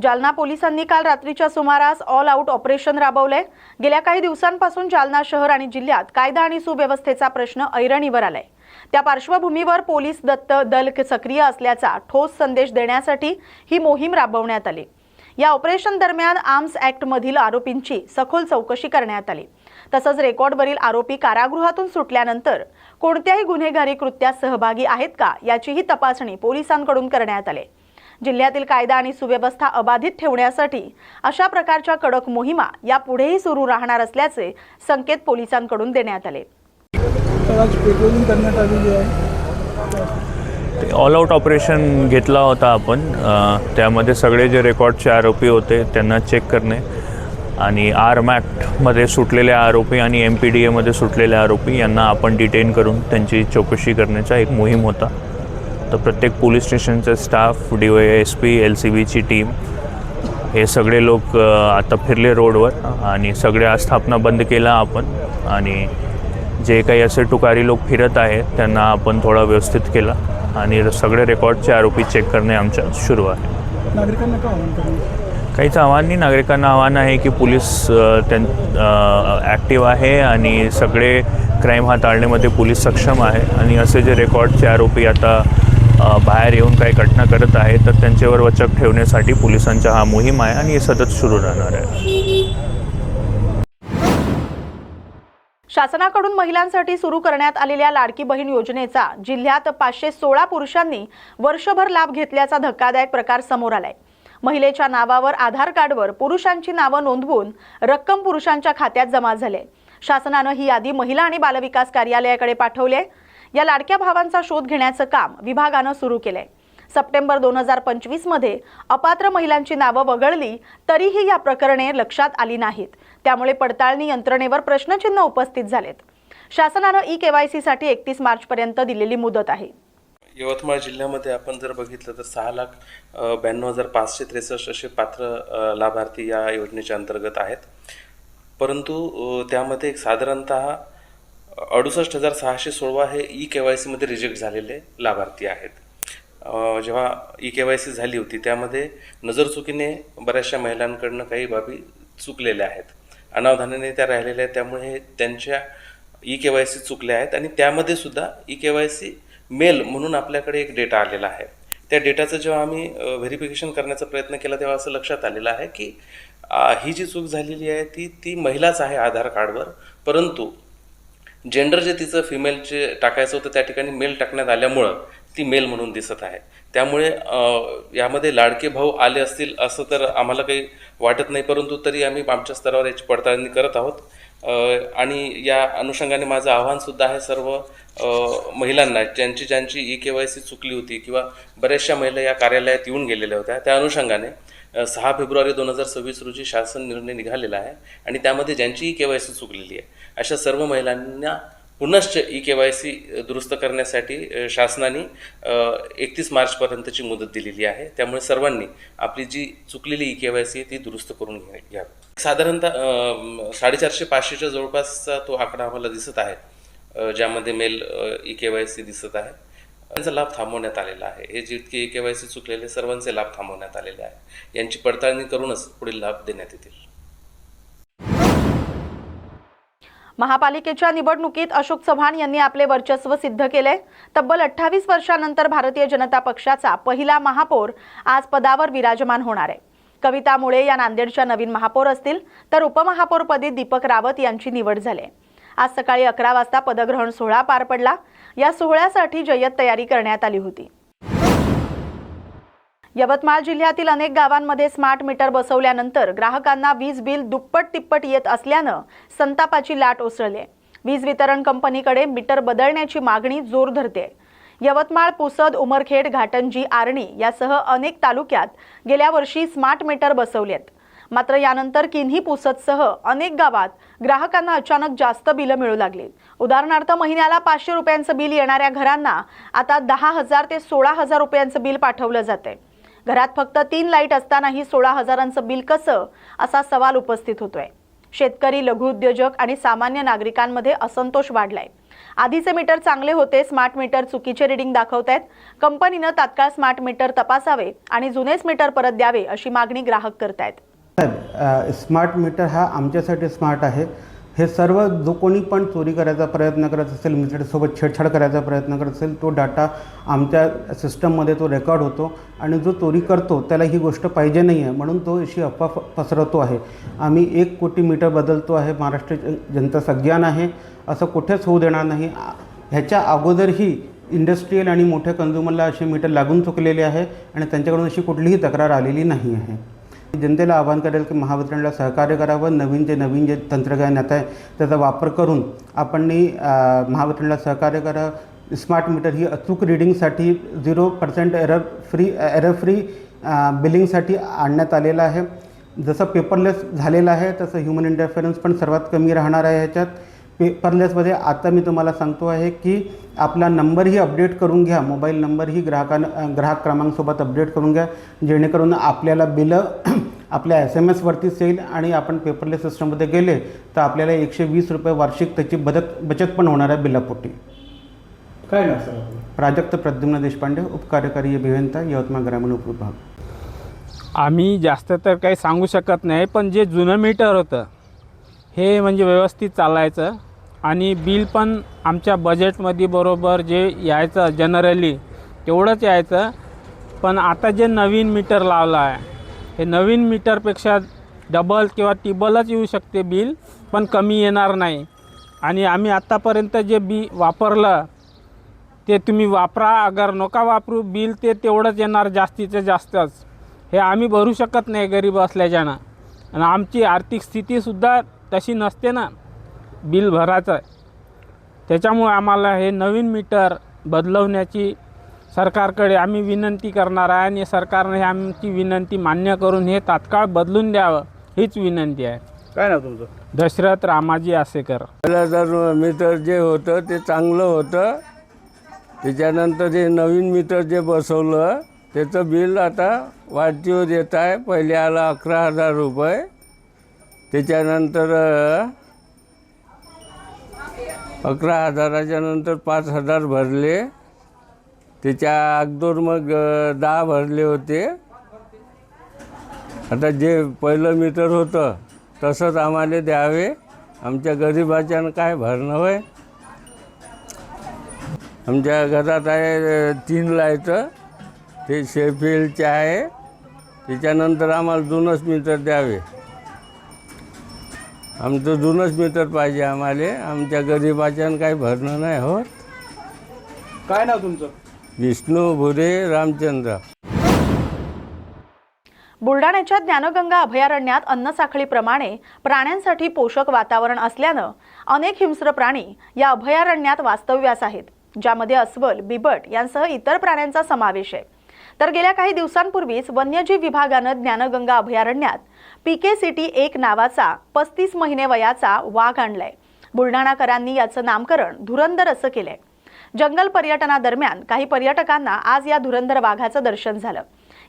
जालना पोलिसांनी काल रात्रीच्या सुमारास ऑल आउट ऑपरेशन राबवले। गेल्या काही दिवसांपासून जालना शहर आणि जिल्ह्यात कायदा आणि सुव्यवस्थेचा प्रश्न ऐरणीवर आलाय। त्या पार्श्वभूमीवर पोलीस दल सक्रिय असल्याचा ठोस संदेश देण्यासाठी ही मोहीम राबवण्यात आली। या ऑपरेशन दरम्यान आर्म्स ऍक्ट मधील आरोपींची सखोल चौकशी करण्यात आली। तसंच रेकॉर्डवरील आरोपी कारागृहातून सुटल्यानंतर कोणत्याही गुन्हेगारी कृत्यात सहभागी आहेत का याचीही तपासणी पोलिसांकडून करण्यात आली। जिल्ह्यातील कायदा आणि सुव्यवस्था अबाधित ठेवण्यासाठी अशा प्रकारच्या कडक मोहिमा यापुढेही सुरू राहणार असल्याचे संकेत पोलिसांकडून देण्यात आले। ऑल आउट ऑपरेशन घेतला होता आपण। त्यामध्ये सगळे जे रेकॉर्डचे आरोपी होते त्यांना चेक करणे आणि आर्म ॲक्टमध्ये सुटलेले आरोपी आणि MPDA सुटलेले आरोपी यांना आपण डिटेन करून त्यांची चौकशी करण्याचा एक मोहीम होता। तर प्रत्येक पोलीस स्टेशनचा स्टाफ, DYSP, LCBची टीम हे सगळे लोक आता फिरले रोडवर आणि सगळे आस्थापना बंद केला आपण आणि जे काही असे टुकारी लोक फिरत आहेत त्यांना आपण थोडा व्यवस्थित केला आणि सगळे रेकॉर्डचे आरोपी चेक करणे आमच्या सुरू आहे। नागरिकांना का आव्हान करणार? काहीच आव्हान नाही, नागरिकांना आव्हान आहे की पोलीस ॲक्टिव्ह आहे आणि सगळे क्राईम हाताळण्यामध्ये पोलीस सक्षम आहे आणि असे जे रेकॉर्डचे आरोपी आता बाहेर येऊन काही घटना करत आहेत तर त्यांच्यावर वचक ठेवण्यासाठी पोलिसांचा हा मोहीम आहे आणि हे सतत सुरू राहणार आहे। शासनाकडून महिलांसाठी सुरू करण्यात आलेल्या लाडकी बहीण योजनेचा जिल्ह्यात 516 पुरुषांनी वर्षभर लाभ घेतल्याचा धक्कादायक प्रकार समोर आलाय। महिलेच्या नावावर आधार कार्डवर पुरुषांची नावं नोंदवून रक्कम पुरुषांच्या खात्यात जमा झाले। शासनाने ही यादी महिला आणि बालविकास कार्यालयाकडे पाठवली आहे। या लाडक्या भावांचा शोध घेण्याचं काम विभागाने सुरू केलंय। सप्टेंबर 2025 मध्ये अपात्र महिलांची नावं वगळली तरीही या प्रकरणे लक्षात आली नाहीत। त्यामुळे पडताळणी यंत्रणेवर प्रश्नचिन्ह उपस्थित झालेत। शासनाने KYC साठी 31 मार्च पर्यंत दिलेली मुदत आहे। यवतमाळ जिल्ह्यामध्ये आपण जर बघितलं तर 6,92,563 असे पात्र लाभार्थी या योजनेच्या अंतर्गत आहेत, परंतु त्यामध्ये साधारणतः 68,616 हे KYC मध्ये रिजेक्ट झालेले लाभार्थी आहेत। जेव्हा KYC झाली होती त्यामध्ये नजरचुकीने बऱ्याचशा महिलांकडून काही बाबी चुकलेल्या आहेत, अनावधानाने त्या राहिलेल्या आहेत, त्यामुळे त्यांच्या KYC चुकल्या आहेत आणि त्यामध्ये सुद्धा KYC मेल म्हणून आपल्याकडे एक डेटा आलेला आहे। त्या डेटाचं जेव्हा आम्ही व्हेरिफिकेशन करण्याचा प्रयत्न केला तेव्हा असं लक्षात आलेलं आहे की ही जी चूक झालेली आहे ती महिलाच आहे आधार कार्डवर, परंतु जेंडर जे तिचं फिमेलचे टाकायचं होतं त्या ठिकाणी मेल टाकण्यात आल्यामुळं ती मेल म्हणून दिसत आहे। त्यामुळे यामध्ये लाडके भाऊ आले असतील असं तर आम्हाला काही वाटत नाही, परंतु तरी आम्ही आमच्या स्तरावर याची पडताळणी करत आहोत आणि या अनुषंगाने माझं आव्हानसुद्धा आहे सर्व महिलांना ज्यांची KYC चुकली होती किंवा बऱ्याचशा महिला या कार्यालयात येऊन गेलेल्या होत्या, त्या अनुषंगाने 6 फेब्रुवारी 2026 रोजी शासन निर्णय निघालेला आहे आणि त्यामध्ये ज्यांची KYC चुकलेली आहे अशा सर्व महिलांना पुनश्च KYC दुरुस्त करण्यासाठी शासनाने 31 मार्च पर्यंतची मुदत दिलेली आहे। त्यामुळे सर्वांनी आपली जी चुकलेली KYC ती दुरुस्त करून घ्यावी। साधारणतः 450-500च्या जवळपासचा तो आकडा आम्हाला दिसत आहे, ज्यामध्ये मेल KYC दिसत आहे। त्यांचा लाभ थांबवण्यात आलेला आहे। हे जितके KYC चुकलेले सर्वांचे लाभ थांबवण्यात आलेले आहे। यांची पडताळणी करूनच पुढील लाभ देण्यात येतील। महापालिकेच्या निवडणुकीत अशोक चव्हाण यांनी आपले वर्चस्व सिद्ध केले। तब्बल 28 वर्षांनंतर भारतीय जनता पक्षाचा पहिला महापौर आज पदावर विराजमान होणार आहे। कविता मुळे या नांदेडच्या नवीन महापौर असतील तर उपमहापौरपदी दीपक रावत यांची निवड झाली। आज सकाळी 11 वाजता पदग्रहण सोहळा पार पडला। या सोहळ्यासाठी जय्यत तयारी करण्यात आली होती। यवतमाळ जिल्ह्यातील अनेक गावांमध्ये स्मार्ट मीटर बसवल्यानंतर ग्राहकांना वीज बिल दुप्पट तिप्पट येत असल्याने संतापाची लाट उसळली। वीज वितरण कंपनीकडे मीटर बदलण्याची मागणी जोर धरते। यवतमाळ, पुसद, उमरखेड, घाटंजी, आर्णी यासह अनेक तालुक्यात गेल्या वर्षी स्मार्ट मीटर बसवलेत। मात्र यानंतर किन्ही, पुसदसह अनेक गावात ग्राहकांना अचानक जास्त बिल मिळू लागली। उदाहरणार्थ महिन्याला 500 रुपयांचं बिल येणाऱ्या घरांना आता 10,000 ते 16,000 रुपयांचं बिल पाठवलं जाते। घरात फक्त 3 लाईट असतानाही 16,000चं बिल कसं असा सवाल उपस्थित होतोय। शेतकरी, लघु उद्योजक आणि सामान्य नागरिकांमध्ये असंतोष वाढलाय। आधीचे मीटर चांगले होते, स्मार्ट मीटर चुकीचे रीडिंग दाखवतायत. कंपनीनं तात्काळ स्मार्ट मीटर तपासावे आणि जुनेच मीटर परत द्यावे अशी मागणी ग्राहक करतायत. साहेब, स्मार्ट मीटर हा आमच्यासाठी स्मार्ट आहे. हे सर्व जो कोणी पण चोरी करायचा प्रयत्न करत असेल, मीटरसोबत छेडछाड करायचा प्रयत्न करत असेल, तो डाटा आमच्या सिस्टममध्ये तो रेकॉर्ड होतो आणि जो चोरी करतो त्याला ही गोष्ट पाहिजे नाही आहे म्हणून तो अशी अफवा पसरवतो आहे. आम्ही 1 कोटी मीटर बदलतो आहे, महाराष्ट्र जनता सज्ञान आहे, असं कुठेच होऊ देणार नाही. ह्याच्या अगोदरही इंडस्ट्रीयल आणि मोठ्या कन्झ्युमरला असे मीटर लागून चुकलेले आहे आणि त्यांच्याकडून अशी कुठलीही तक्रार आलेली नाही आहे. जनतेला आवाहन करेल की महावितरणला सहकार्य करावं. नवीन जे तंत्रज्ञान येत आहे त्याचा वापर करून आपण महावितरणला सहकार्य करावं. स्मार्ट मीटर ही अचूक रीडिंगसाठी 0% एरर फ्री बिलिंगसाठी आणण्यात आलेलं आहे. जसं पेपरलेस झालेलं आहे तसं ह्युमन इंटरफेरन्स पण सर्वात कमी राहणार आहे ह्याच्यात. पेपरलेसमध्ये आता मी तुम्हाला सांगतो आहे की आपला नंबरही अपडेट करून घ्या, मोबाईल नंबरही ग्राहक क्रमांकसोबत अपडेट करून घ्या, जेणेकरून आपल्याला बिलं आपल्या SMS वरतीच येईल आणि आपण पेपरलेस सिस्टममध्ये गेले तर आपल्याला 120 रुपये वार्षिक त्याची बचत पण होणार आहे बिलापोटी. काय ना सर? प्राजक्त प्रद्युम्न देशपांडे, उपकार्यकारी अभियंता, यवतमाळ ग्रामीण उपविभाग. आम्ही जास्त तर काही सांगू शकत नाही, पण जे जुनं मीटर होतं हे म्हणजे व्यवस्थित चालायचं आणि बिल पण आमच्या बजेटमध्ये बरोबर जे यायचं जनरली तेवढंच यायचं. पण आता जे नवीन मीटर लावलं आहे हे नवीन मीटरपेक्षा डबल किंवा टिबलच येऊ शकते बिल, पण कमी येणार नाही. आणि आम्ही आत्तापर्यंत जे वापरलं ते तुम्ही वापरा, अगर नका वापरू बिल ते तेवढंच येणार, जास्तीचं जास्तच. हे आम्ही भरू शकत नाही गरीब असल्याच्यानं आणि आमची आर्थिक स्थितीसुद्धा तशी नसते ना बिल भरायचं. त्याच्यामुळे आम्हाला हे नवीन मीटर बदलवण्याची सरकारकडे आम्ही विनंती करणार आहे आणि सरकारने हे आमची विनंती मान्य करून हे तात्काळ बदलून द्यावं हीच विनंती आहे. काय नाव तुमचं? दशरथ रामाजी आसेकर. पहिला जर मीटर जे होतं ते चांगलं होतं, त्याच्यानंतर हे नवीन मीटर जे बसवलं त्याचं बिल आता वाढतीवर येत आहे. पहिले आला 11,000 रुपये, त्याच्यानंतर 11,000च्या नंतर 5,000 भरले, त्याच्या अगोदर मग 10 भरले होते. आता जे पहिलं मीटर होतं तसंच आम्हाला द्यावे, आमच्या गरिबाच्यानं काय भरणं होय. आमच्या घरात आहे 3 लाईटं, ते शेफिल्डचे आहे, त्याच्यानंतर आम्हाला जुनंच मीटर द्यावे. आमचं जुनंच मीटर पाहिजे आम्हाला, आमच्या गरिबाच्यानं काही भरणं नाही होत. काय नाव तुमचं? विष्णू भुरे रामचंद्र. बुलढाण्याच्या ज्ञानगंगा अभयारण्यात अन्नसाखळीप्रमाणे प्राण्यांसाठी पोषक वातावरण असल्यानं अनेक हिंस्र प्राणी या अभयारण्यात वास्तव्यास आहेत, ज्यामध्ये अस्वल, बिबट यांसह इतर प्राण्यांचा समावेश आहे. तर गेल्या काही दिवसांपूर्वीच वन्यजीव विभागानं ज्ञानगंगा अभयारण्यात PK-City 1 नावाचा 35 महिने वयाचा वाघ आणलाय. बुलढाणाकरांनी याचं नामकरण धुरंधर असं केलंय. जंगल पर्यटनादरम्यान काही पर्यटकांना आज या धुरंधर वाघाचं दर्शन झालं.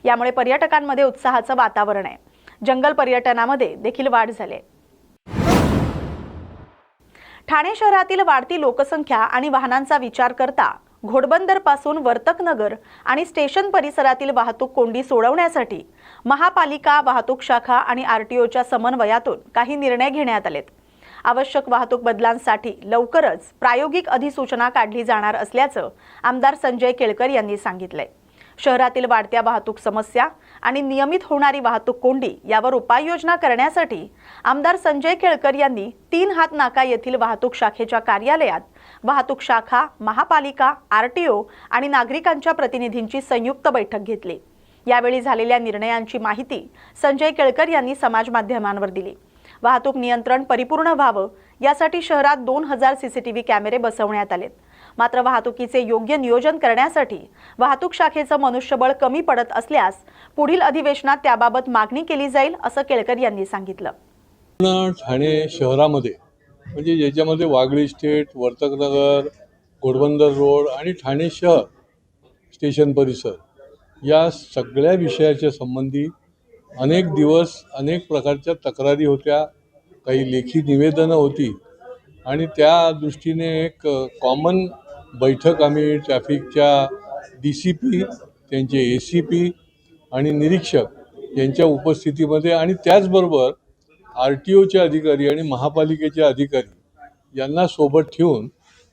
यामुळे पर्यटकांमध्ये उत्साहाचं वातावरण आहे. जंगल पर्यटनामध्ये देखील वाढ झाली. ठाणे शहरातील वाढती लोकसंख्या आणि वाहनांचा विचार करता घोडबंदरपासून वर्तकनगर आणि स्टेशन परिसरातील वाहतूक कोंडी सोडवण्यासाठी महापालिका, वाहतूक शाखा आणि RTOच्या समन्वयातून काही निर्णय घेण्यात आलेत. आवश्यक वाहतूक बदलांसाठी लवकरच प्रायोगिक अधिसूचना काढली जाणार असल्याचं आमदार संजय केळकर यांनी सांगितलंय. शहरातील वाढत्या वाहतूक समस्या आणि नियमित होणारी वाहतूक कोंडी यावर उपाययोजना करण्यासाठी आमदार संजय केळकर यांनी 3 हात नाका येथील वाहतूक शाखेच्या कार्यालयात वाहतूक शाखा, महापालिका, RTO आणि नागरिकांच्या प्रतिनिधींची संयुक्त बैठक घेतली. यावेळी झालेल्या निर्णयांची माहिती संजय केळकर यांनी समाज माध्यमांवर दिली. वाहतूक नियंत्रण परिपूर्ण व्हावं यासाठी शहरात 2000 CCTV कॅमेरे बसवण्यात आलेत. मात्र वाहतुकीचे योग्य नियोजन करण्यासाठी वाहतूक शाखेचं मनुष्यबळ कमी पडत असल्यास पुढील अधिवेशनात त्याबाबत मागणी केली जाईल असं केळकर यांनी सांगितलं. ठाणे शहरामध्ये म्हणजे ज्याच्यामध्ये वागळी स्टेट, वर्तकनगर, घोडबंदर रोड आणि ठाणे शहर स्टेशन परिसर या सगळ्या विषयाच्या संबंधी अनेक दिवस अनेक प्रकारच्या तक्रारी होत्या, काही लेखी निवेदनं होती आणि त्या दृष्टीने एक कॉमन बैठक आम्ही ट्रॅफिकच्या DCP, त्यांचे ACP आणि निरीक्षक यांच्या उपस्थितीमध्ये आणि त्याचबरोबर RTOचे अधिकारी आणि महापालिकेचे अधिकारी यांना सोबत ठेवून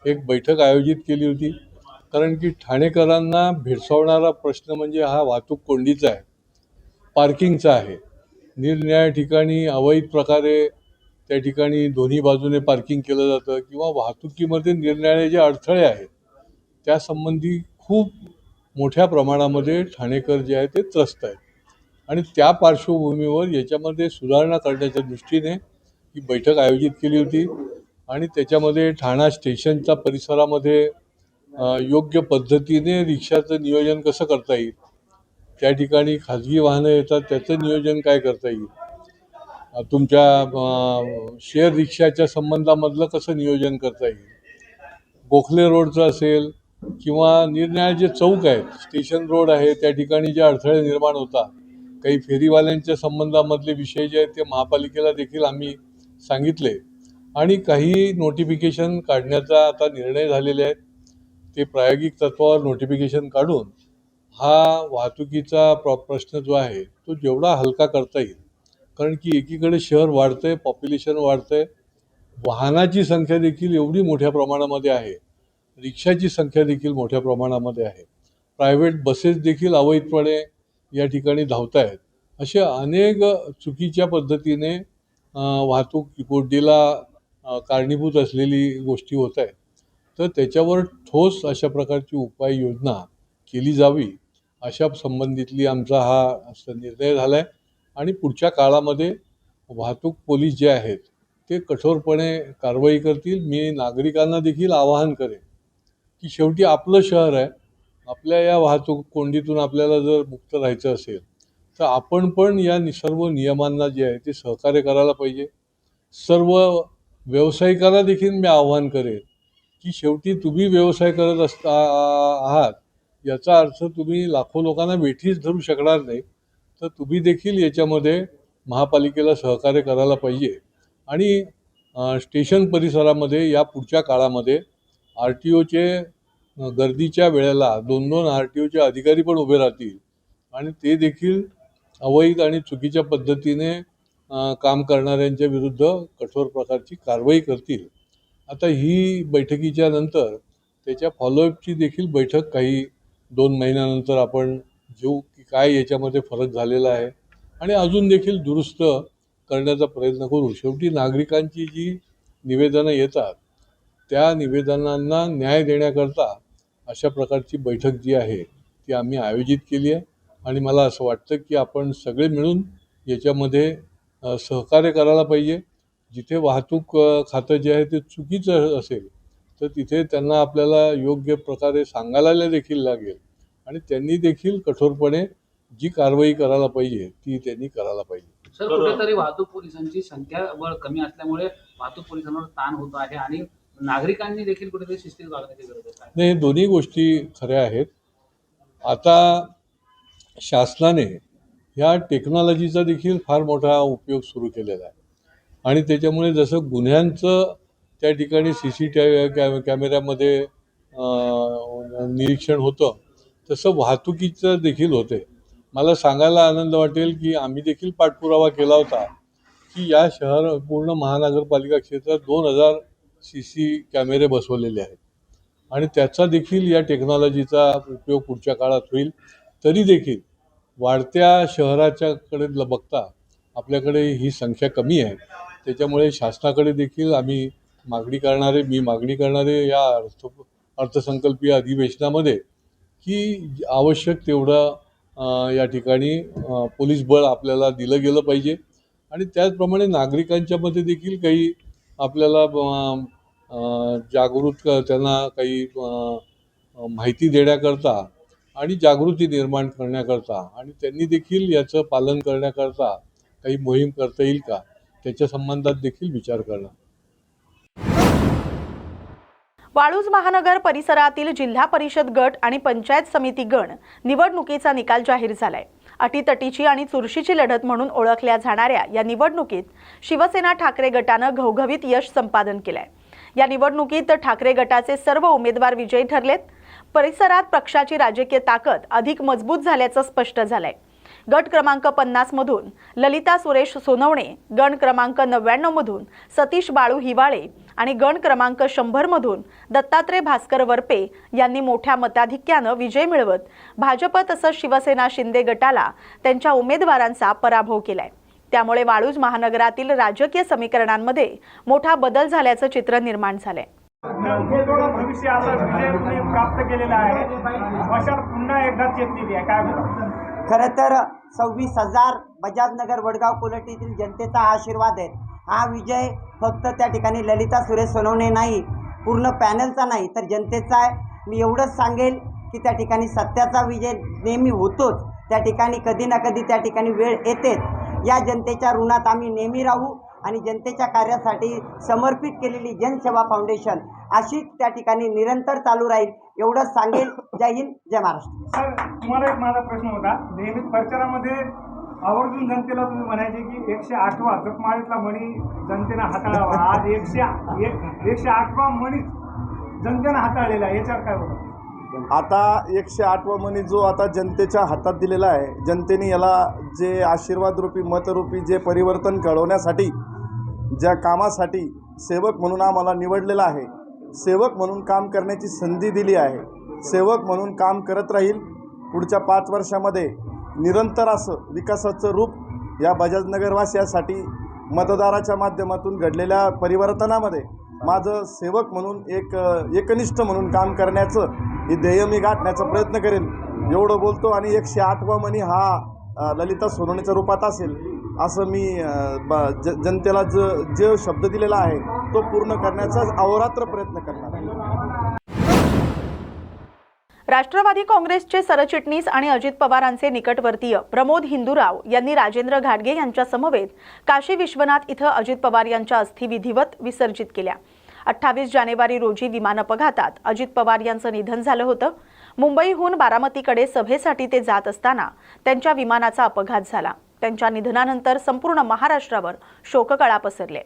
एक बैठक आयोजित केली होती. कारण की ठाणेकरांना भेडसावणारा प्रश्न म्हणजे हा वाहतूक कोंडीचा आहे, पार्किंगचा आहे. निरनिराळ्या ठिकाणी अवैध प्रकारे त्या ठिकाणी दोन्ही बाजूने पार्किंग केलं जातं किंवा वाहतुकीमध्ये निरनिराळे जे अडथळे आहेत त्यासंबंधी खूप मोठ्या प्रमाणामध्ये ठाणेकर जे आहे ते त्रस्त आहेत. आणि त्या पार्श्वभूमीवर याच्यामध्ये सुधारणा करण्याच्या दृष्टीने ही बैठक आयोजित केली होती. आणि त्याच्यामध्ये ठाणा स्टेशनच्या परिसरामध्ये योग्य पद्धतीने रिक्षाचं नियोजन कसं करता येईल, त्या ठिकाणी खाजगी वाहनं येतात त्याचं नियोजन काय करता येईल, तुमच्या शेअर रिक्षाच्या संबंधामधलं कसं नियोजन करता येईल, गोखले रोडचं असेल किंवा निरनिराळे जे चौक आहेत, स्टेशन रोड आहे, त्या ठिकाणी जे अडथळे निर्माण होतात, काही फेरीवाल्यांच्या संबंधामधले विषय जे आहेत ते महापालिकेला देखील आम्ही सांगितले. आणि काही नोटिफिकेशन काढण्याचा आता निर्णय झालेले आहेत. ते प्रायोगिक तत्वावर नोटिफिकेशन काढून हा वाहतुकीचा प्रश्न जो आहे तो जेवढा हलका करता येईल. कारण की एकीकडे शहर वाढतंय, पॉप्युलेशन वाढतंय, वाहनाची संख्या देखील एवढी मोठ्या प्रमाणामध्ये आहे, रिक्षाची संख्या देखील मोठ्या प्रमाणामध्ये आहे, प्रायव्हेट बसेस देखील अवैधपणे या ठिकाणी धावत आहेत. अशा अनेक चुकीच्या पद्धतीने वाहतूक कोंडीला कारणीभूत असलेली गोष्टी होत आहेत. तर त्याच्यावर ठोस अशा प्रकारची उपाययोजना केली जावी अशा संबंधितली आमचा हा निर्णय झाला आहे. आणि पुढच्या काळामध्ये वाहतूक पोलीस जे आहेत ते कठोरपणे कारवाई करतील. मी नागरिकांना देखील आवाहन करेन की शेवटी आपलं शहर आहे, आपल्या या वाहतूक कोंडीतून आपल्याला जर मुक्त राहायचं असेल तर आपण पण या सर्व नियमांना जे आहे ते सहकार्य करायला पाहिजे. सर्व व्यावसायिकांना देखील मी आवाहन करेन की शेवटी तुम्ही व्यवसाय करत आहात, याचा अर्थ तुम्ही लाखो लोकांना वेठीच धरू शकणार नाही. तर तुम्ही देखील याच्यामध्ये महापालिकेला सहकार्य करायला पाहिजे. आणि स्टेशन परिसरामध्ये या पुढच्या काळामध्ये RTOचे गर्दीच्या वेळेला 2-2 RTOचे अधिकारी पण उभे राहतील आणि ते देखील अवैध आणि चुकीच्या पद्धतीने काम करणाऱ्यांच्या विरुद्ध कठोर प्रकारची कारवाई करतील. आता ही बैठकीच्या नंतर त्याच्या फॉलोअपची देखील बैठक काही 2 महिन्यानंतर आपण घेऊ की काय याच्यामध्ये फरक झालेला आहे आणि अजून देखील दुरुस्त करण्याचा प्रयत्न करू. शेवटी नागरिकांची जी निवेदनं येतात त्या निवेदनांना न्याय देण्याकरता अशा प्रकारची बैठक जी आहे ती आम्ही आयोजित केली आहे. आणि मला असं वाटतं की आपण सगळे मिळून याच्यामध्ये सहकार्य करायला पाहिजे. जिथे वाहतूक खातं जे आहे ते चुकीचं असेल तर तिथे त्यांना आपल्याला योग्य प्रकारे सांगायला देखील लागेल आणि त्यांनी देखील कठोरपणे जी कारवाई करायला पाहिजे ती त्यांनी करायला पाहिजे. सर, कुठेतरी वाहतूक पोलिसांची संख्या कमी असल्यामुळे वाहतूक पोलिसांवर ताण होत आहे आणि नागरिकांनी देखील कुठेतरी शिस्तीत वागण्याची गरज आहे. नाही, हे दोन्ही गोष्टी खऱ्या आहेत. आता शासनाने ह्या टेक्नॉलॉजीचा देखील फार मोठा उपयोग सुरू केलेला आहे आणि त्याच्यामुळे जसं गुन्ह्यांचं त्या ठिकाणी CCTV कॅमेऱ्यामध्ये निरीक्षण होतं तसं वाहतुकीचं देखील होते. मला सांगायला आनंद वाटेल की आम्ही देखील पाठपुरावा केला होता की या पूर्ण महानगरपालिका क्षेत्रात 2000 CC कॅमेरे बसवलेले आहेत आणि त्याचा देखील या टेक्नॉलॉजीचा उपयोग पुढच्या काळात होईल. तरी देखील वाढत्या शहराच्याकडे बघता आपल्याकडे ही संख्या कमी आहे. त्याच्यामुळे शासनाकडे देखील मी मागणी करणारे या अर्थसंकल्पीय अधिवेशनामध्ये की आवश्यक तेवढं या ठिकाणी पोलीस बळ आपल्याला दिलं गेलं पाहिजे. आणि त्याचप्रमाणे नागरिकांच्यामध्ये देखील काही आपल्याला त्यांना काही माहिती देण्याकरता आणि जागृती निर्माण करण्याकरता आणि त्यांनी देखील याचं पालन करण्याकरता काही मोहीम करता येईल का त्याच्या संबंधात देखील विचार करणार. वाळूज महानगर परिसरातील जिल्हा परिषद गट आणि पंचायत समिती गण निवडणुकीचा निकाल जाहीर झालाय. अटीतटीची आणि चुरशीची लढत म्हणून ओळखल्या जाणाऱ्या या निवडणुकीत शिवसेना ठाकरे गटानं घवघवीत यश संपादन केलंय. या निवडणुकीत ठाकरे गटाचे सर्व उमेदवार विजयी ठरलेत. परिसरात पक्षाची राजकीय ताकद अधिक मजबूत झाल्याचं स्पष्ट झालंय. गट क्रमांक 50 मधून ललिता सुरेश सोनवणे, गण क्रमांक 99 मधून सतीश बाळू हिवाळे आणि गण क्रमांक 100 मधून दत्तात्रय भास्कर वरपे यांनी मोठ्या मताधिक्यानं विजय मिळवत भाजप तसंच शिवसेना शिंदे गटाला त्यांच्या उमेदवारांचा पराभव केलाय. त्यामुळे वाळूज महानगरातील राजकीय समीकरणांमध्ये मोठा बदल झाल्याचं चित्र निर्माण झालंय. भविष्य आता विजय प्राप्त केलेला आहे. मशाल पुन्हा एकदा चेतलेली आहे. काय बोला? खरं तर 26,000 बजाजनगर वडगाव कोलटीतील जनतेचा आशीर्वाद आहे. हा विजय फक्त त्या ठिकाणी ललिता सुरेश सोनवणे नाही, पूर्ण पॅनलचा नाही तर जनतेचा आहे. मी एवढंच सांगेल की त्या ठिकाणी सत्याचा विजय नेहमी होतोच. त्या ठिकाणी कधी ना कधी त्या ठिकाणी वेळ येतेच. या जनतेच्या ऋणात आम्ही नेहमी राहू आणि जनतेच्या कार्यासाठी समर्पित केलेली जनसेवा फाउंडेशन अशीच त्या ठिकाणी निरंतर चालू राहील एवढंच सांगेल. जय हिंद, जय महाराष्ट्र. सर, तुम्हाला एक माझा प्रश्न होता. नेहमी प्रचारामध्ये आवर्जून जनतेला तुम्ही म्हणायचे की 108वा जपमाळीतला मणी जनतेनं हाताळावा. आज 108वा मणी जनतेनं हाताळलेला आहे. याच्यावर काय बोला? आता 108वा मणी जो आता जनतेच्या हातात दिलेला आहे, जनतेने याला जे आशीर्वादरूपी मतरूपी जे परिवर्तन घडवण्यासाठी ज्या कामासाठी सेवक म्हणून आम्हाला निवडलेलं आहे, सेवक म्हणून काम करण्याची संधी दिली आहे, सेवक म्हणून काम करत राहील. पुढच्या 5 वर्षामध्ये निरंतर असं विकासाचं रूप या बजाजनगरवासियासाठी मतदाराच्या माध्यमातून घडलेल्या परिवर्तनामध्ये माझं सेवक म्हणून एकनिष्ठ म्हणून काम करण्याचं हे ध्येय मी गाठण्याचा प्रयत्न करेल एवढं बोलतो. आणि 108वा मणी हा ललिता सोनवणेच्या रूपात असेल असं मी जनतेला जे शब्द दिलेला आहे तो पूर्ण करण्याचा अहोरात्र प्रयत्न करणार आहे. राष्ट्रवादी काँग्रेसचे सरचिटणीस आणि अजित पवारांचे निकटवर्तीय प्रमोद हिंदूराव यांनी राजेंद्र घाटगे यांच्या समवेत काशी विश्वनाथ इथं अजित पवार यांच्या अस्थी विधिवत विसर्जित केल्या. 28 जानेवारी रोजी विमान अपघातात अजित पवार यांचं निधन झालं होतं. मुंबईहून बारामतीकडे सभेसाठी ते जात असताना त्यांच्या विमानाचा अपघात झाला. त्यांच्या निधनानंतर संपूर्ण महाराष्ट्रावर शोककळा पसरले.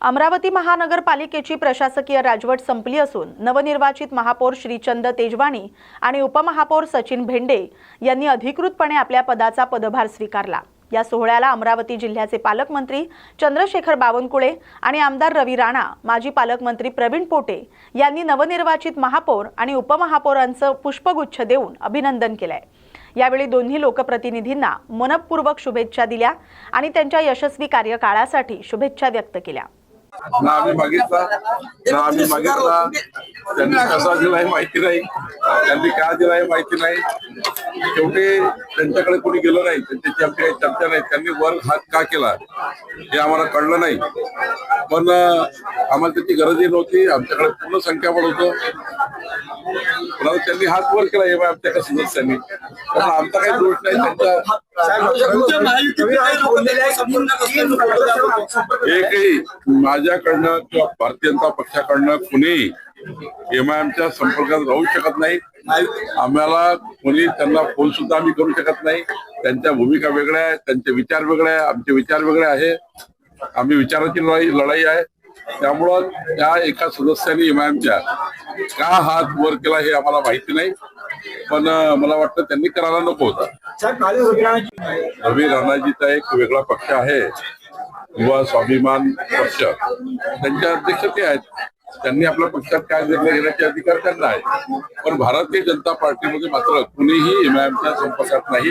अमरावती महानगरपालिकेची प्रशासकीय राजवट संपली असून नवनिर्वाचित महापौर श्रीचंद तेजवानी आणि उपमहापौर सचिन भेंडे यांनी अधिकृतपणे आपल्या पदाचा पदभार स्वीकारला. या सोहळ्याला अमरावती जिल्ह्याचे पालकमंत्री चंद्रशेखर बावनकुळे आणि आमदार रवी राणा, माजी पालकमंत्री प्रवीण पोटे यांनी नवनिर्वाचित महापौर आणि उपमहापौरांचं पुष्पगुच्छ देऊन अभिनंदन केलंय. यावेळी दोन्ही लोकप्रतिनिधींना मनपूर्वक शुभेच्छा दिल्या आणि त्यांच्या यशस्वी कार्यकाळासाठी शुभेच्छा व्यक्त केल्या. ना आम्ही मागितला त्यांनी कसा दिलाय माहिती नाही, त्यांनी का दिलाय माहिती नाही. शेवटी त्यांच्याकडे कोणी गेलो नाही, त्यांच्याची आमची काही चर्चा नाही. त्यांनी वर हात का केला हे आम्हाला कळलं नाही. पण आम्हाला त्याची गरजही नव्हती. आमच्याकडे पूर्ण संख्याबळ होतं. पण त्यांनी हात वर केला हे आमच्या एका सदस्यांनी. कारण आमचा काही दोष नाही त्यांचा. एकही माझ्याकडनं किंवा भारतीय जनता पक्षाकडनं कुणी MIMच्या संपर्कात राहू शकत नाही. आम्हाला कोणी त्यांना फोन सुद्धा आम्ही करू शकत नाही. त्यांच्या भूमिका वेगळ्या आहे, त्यांचे विचार वेगळे आहे, आमचे विचार वेगळे आहे. आम्ही विचाराची लढाई आहे. त्यामुळं त्या एका सदस्याने MIMच्या का हात वर केला हे आम्हाला माहिती नाही. पण मला वाटतं त्यांनी करायला नको होता. रवी राणाजीचा एक वेगळा पक्ष आहे, युवा स्वाभिमान पक्ष. त्यांच्या अध्यक्ष ते आहेत. त्यांनी आपल्या पक्षात काय निर्णय घेण्याचे अधिकार त्यांना आहे. पण भारतीय जनता पार्टीमध्ये मात्र कुणीही MIMच्या संपर्कात नाही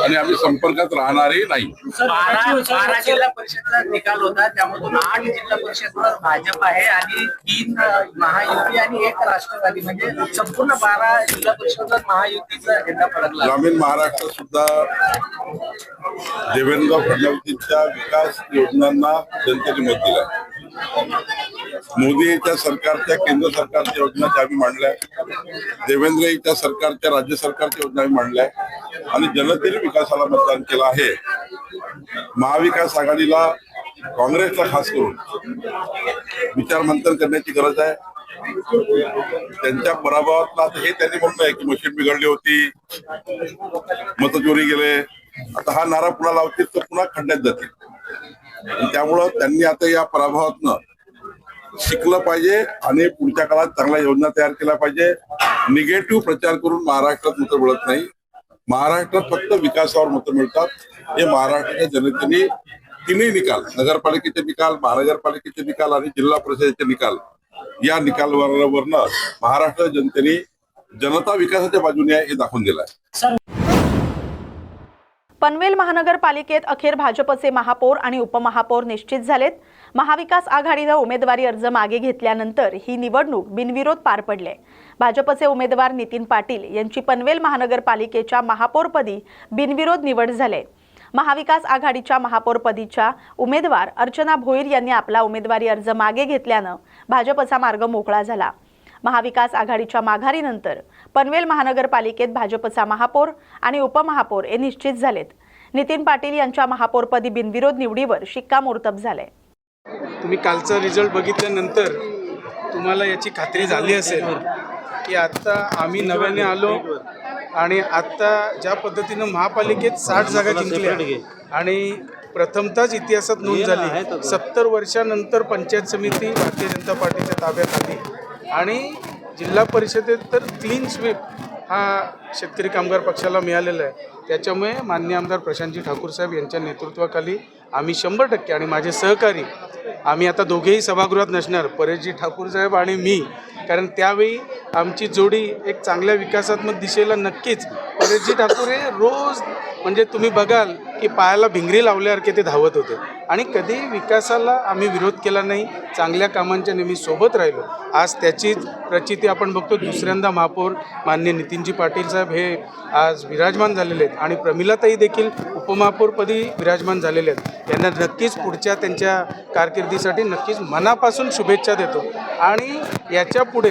आणि आम्ही संपर्कात राहणारही नाही. 12 जिल्हा परिषदचा निकाल होता, त्यामधून 8 जिल्हा परिषदवर भाजप आहे आणि 3 महायुती आणि 1 राष्ट्रवादी, म्हणजे संपूर्ण 12 जिल्हा परिषदवर महायुतीचा झेंडा फडकला. ग्रामीण महाराष्ट्र सुद्धा देवेंद्र फडणवीसच्या विकास योजनांना जनतेने मत दिलं. मोदीच्या सरकारच्या केंद्र सरकारच्या योजना आम्ही मांडल्या, देवेंद्रच्या सरकारच्या राज्य सरकारच्या योजना आम्ही मांडल्या आणि जनतेने विकासाला मतदान केलं आहे. महाविकास आघाडीला काँग्रेसला खास करून विचार मंथन करण्याची गरज आहे. त्यांच्या पराभवातला हे त्यांनी म्हणलं आहे की मशीन बिघडली होती, मतचोरी गेले. आता हा नारा पुन्हा लावतील तर पुन्हा खड्ड्यात जातील. त्यामुळं त्यांनी आता या पराभवातनं शिकलं पाहिजे आणि पुढच्या काळात चांगल्या योजना तयार केल्या पाहिजे. निगेटिव्ह प्रचार करून महाराष्ट्रात मतं मिळत नाही. महाराष्ट्रात फक्त विकासावर मतं मिळतात. हे महाराष्ट्राच्या जनतेने तिन्ही निकाल, नगरपालिकेचे निकाल, महानगरपालिकेचे निकाल आणि जिल्हा परिषदेचे निकाल, या निकालावरनं महाराष्ट्र जनतेने जनता विकासाच्या बाजूने आहे हे दाखवून दिलं आहे. पनवेल महानगरपालिकेत अखेर भाजपचे महापौर आणि उपमहापौर निश्चित झालेत. महाविकास आघाडीनं उमेदवारी अर्ज मागे घेतल्यानंतर ही निवडणूक बिनविरोध पार पडली. भाजपचे उमेदवार नितीन पाटील यांची पनवेल महानगरपालिकेच्या महापौरपदी बिनविरोध निवड झाली. महाविकास आघाडीच्या महापौरपदीच्या उमेदवार अर्चना भोईर यांनी आपला उमेदवारी अर्ज मागे घेतल्यानं भाजपचा मार्ग मोकळा झाला. महाविकास आघाडीच्या माघारीनंतर पनवेल महानगरपालिकेत भाजपचा महापौर आणि उपमहापौर हे निश्चित झालेत. नितीन पाटील यांच्या महापौरपदी बिनविरोध निवडीवर शिक्कामोर्तब झाले. तुम्ही कालचा रिझल्ट बघितल्यानंतर तुम्हाला याची खात्री झाली असेल की आता आम्ही नव्याने आलो आणि आता ज्या पद्धतीनं महापालिकेत 60 जागा जिंकल्या आणि प्रथमतःच इतिहासात नोंद झाली. 70 वर्षानंतर पंचायत समिती भारतीय जनता पार्टीच्या ताब्यात आली आणि जिल्हा परिषदेत तर क्लीन स्वीप हा शेतकरी कामगार पक्षाला मिळालेला आहे. त्याच्यामुळे माननीय आमदार प्रशांतजी ठाकूर साहेब यांच्या नेतृत्वाखाली आम्ही 100% आणि माझे सहकारी, आम्ही आता दोघेही सभागृहात नसणार, परेशजी ठाकूर साहेब आणि मी, कारण त्यावेळी आमची जोडी एक चांगल्या विकासात्मक दिशेला नक्कीच. परेशजी ठाकूर हे रोज म्हणजे तुम्ही बघाल की पायाला भिंगरी लावल्यासारखे ते धावत होते आणि कधी विकासाला आम्ही विरोध केला नाही. चांगल्या कामांच्या नेहमी सोबत राहिलो. आज त्याचीच प्रचिती आपण बघतो. दुसऱ्यांदा महापौर माननीय नितीनजी पाटील साहेब हे आज विराजमान झालेले आहेत आणि प्रमिलाताई देखील उपमहापौरपदी विराजमान झालेले आहेत. यांना नक्कीच पुढच्या त्यांच्या कारकिर्दीसाठी नक्कीच मनापासून शुभेच्छा देतो आणि याच्या पुढे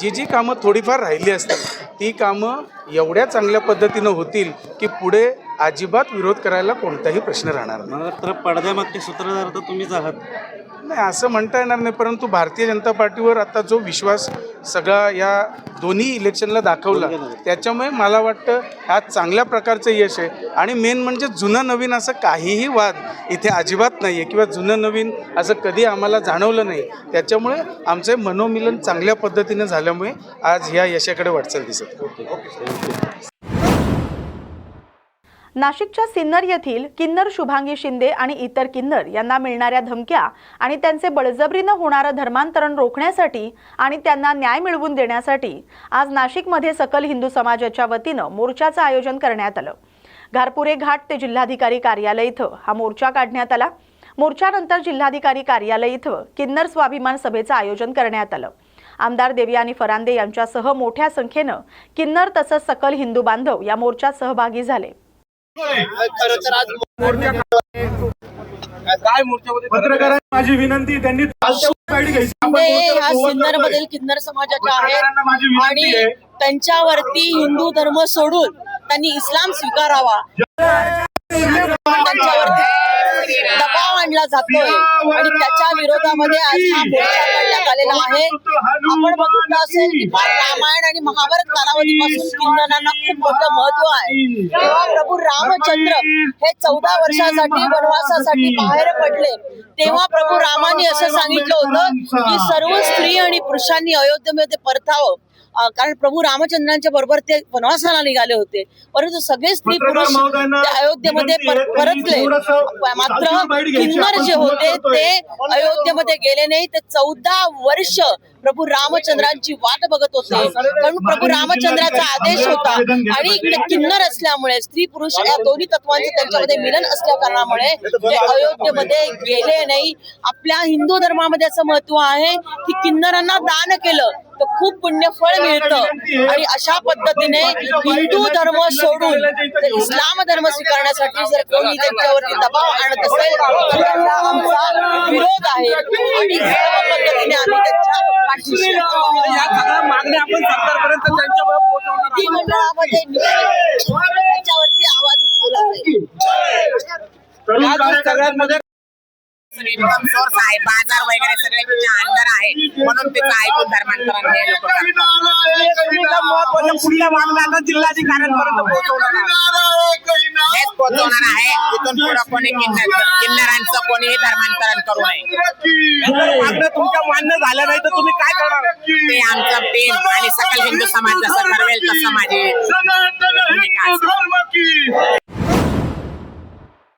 जी कामं थोडीफार राहिली असतील ती कामं एवढ्या चांगल्या पद्धतीनं होतील की पुढे अजिबात विरोध करायला कोणताही प्रश्न राहणार नाही. तर पडद्यामागचे सूत्रधार तर तुम्हीच आहात. नाही असं म्हणता येणार नाही, परंतु भारतीय जनता पार्टीवर आता जो विश्वास सगळा या दोन्ही इलेक्शनला दाखवला त्याच्यामुळे मला वाटतं ह्या चांगल्या प्रकारचं यश आहे. आणि मेन म्हणजे जुनं नवीन असं काहीही वाद इथे अजिबात नाही आहे किंवा जुनं नवीन असं कधी आम्हाला जाणवलं नाही. त्याच्यामुळे आमचं मनोमिलन चांगल्या पद्धतीनं झाल्यामुळे आज ह्या यशाकडे वाटचाल दिसत. नाशिकच्या सिन्नर येथील किन्नर शुभांगी शिंदे आणि इतर किन्नर यांना मिळणाऱ्या धमक्या आणि त्यांचे बळजबरीनं होणारं धर्मांतरण रोखण्यासाठी आणि त्यांना न्याय मिळवून देण्यासाठी आज नाशिकमध्ये सकल हिंदू समाजाच्या वतीनं मोर्चाचं आयोजन करण्यात आलं. घारपुरे घाट ते जिल्हाधिकारी कार्यालय इथं हा मोर्चा काढण्यात आला. मोर्चानंतर जिल्हाधिकारी कार्यालय इथं किन्नर स्वाभिमान सभेचं आयोजन करण्यात आलं. आमदार देवयानी फरांदे यांच्यासह मोठ्या संख्येनं किन्नर तसंच सकल हिंदू बांधव या मोर्चात सहभागी झाले. पत्रकारांना माझी विनंती, त्यांनी सिन्नर मधील किन्नर समाजाच्या आहेत आणि त्यांच्यावरती हिंदू धर्म सोडून त्यांनी इस्लाम स्वीकारावा, त्यांच्यावरती दबाव आणला जातोय आणि त्याच्या विरोधामध्ये आज हा मोर्चा काढण्यात आलेला आहे. आपण बघितलं असेल की रामायण आणि महाभारत कालावधीपासून किन्नरांना खूप मोठं महत्व आहे. तेव्हा प्रभू रामचंद्र हे 14 वर्षासाठी वनवासासाठी बाहेर पडले तेव्हा प्रभू रामाने असं सांगितलं होतं की सर्व स्त्री आणि पुरुषांनी अयोध्येमध्ये परतावं, कारण प्रभू रामचंद्रांच्या बरोबर ते वनवासाला निघाले होते. परंतु सगळे स्त्री पुरुष अयोध्येमध्ये परतले, मात्र किन्नर जे होते ते अयोध्येमध्ये गेले नाही. ते 14 वर्ष प्रभू रामचंद्रांची वाट बघत होते, कारण प्रभू रामचंद्राचा आदेश होता आणि ते किन्नर असल्यामुळे स्त्री पुरुष या दोन्ही तत्वांचे त्यांच्यामध्ये मिलन असल्या कारणामुळे ते अयोध्येमध्ये गेले नाही. आपल्या हिंदू धर्मामध्ये असं महत्व आहे की किन्नरांना दान केलं तर खूप पुण्यफळ मिळतं आणि अशा पद्धतीने हिंदू धर्म सोडून इस्लाम धर्म स्वीकारण्यासाठी जर कोणी त्यांच्यावरती दबाव आणत असेल तर त्यांना आमचा विरोध आहे आणि सर्व पद्धतीने आम्ही त्यांच्या पाठीशी मागण्या आपण सरकारपर्यंत विधिमंडळामध्ये त्यांच्यावरती आवाज उठवला जाईल. इन्कम सोर्स आहे, बाजार वगैरे सगळे तिच्या अंडर आहे, म्हणून तिचं ऐकून धर्मांतरण हे लोक महत्वाच्या पुढल्या मागण्या जिल्हाधिकाऱ्यांपर्यंत पोहोचवणार आहे. इथून पुढे कोणी किन्नरांचं कोणीही धर्मांतरण करू नये. तुमच्या मान्य झालं नाही तर तुम्ही काय करणार? ते आमचं टीम आणि सकल हिंदू समाज जसं ठरवेल तसं माझी भूमिका असेल.